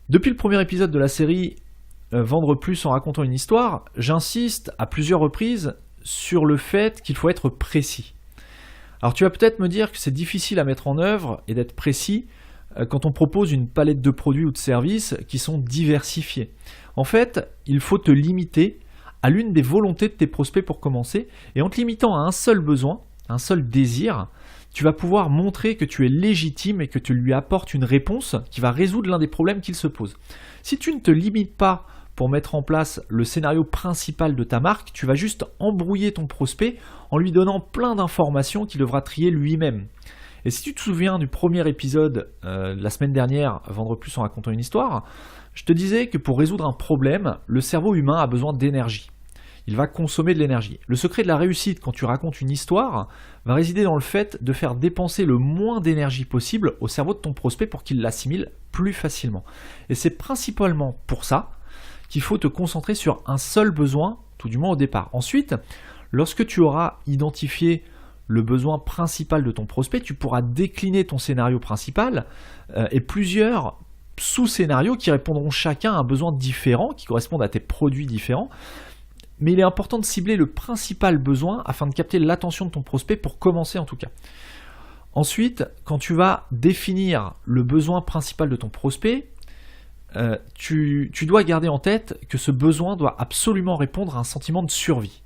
Depuis le premier épisode de la série Vendre plus en racontant une histoire, j'insiste à plusieurs reprises sur le fait qu'il faut être précis. Alors tu vas peut-être me dire que c'est difficile à mettre en œuvre et d'être précis quand on propose une palette de produits ou de services qui sont diversifiés. En fait, il faut te limiter à l'une des volontés de tes prospects pour commencer, et en te limitant à un seul besoin, un seul désir, tu vas pouvoir montrer que tu es légitime et que tu lui apportes une réponse qui va résoudre l'un des problèmes qu'il se pose. Si tu ne te limites pas pour mettre en place le scénario principal de ta marque, tu vas juste embrouiller ton prospect en lui donnant plein d'informations qu'il devra trier lui-même. Et si tu te souviens du premier épisode la semaine dernière, Vendre plus en racontant une histoire, je te disais que pour résoudre un problème, le cerveau humain a besoin d'énergie. Il va consommer de l'énergie. Le secret de la réussite quand tu racontes une histoire va résider dans le fait de faire dépenser le moins d'énergie possible au cerveau de ton prospect pour qu'il l'assimile plus facilement. Et c'est principalement pour ça qu'il faut te concentrer sur un seul besoin, tout du moins au départ. Ensuite, lorsque tu auras identifié le besoin principal de ton prospect, tu pourras décliner ton scénario principal et plusieurs sous-scénarios qui répondront chacun à un besoin différent, qui correspondent à tes produits différents. Mais il est important de cibler le principal besoin afin de capter l'attention de ton prospect pour commencer en tout cas. Ensuite, quand tu vas définir le besoin principal de ton prospect, tu dois garder en tête que ce besoin doit absolument répondre à un sentiment de survie.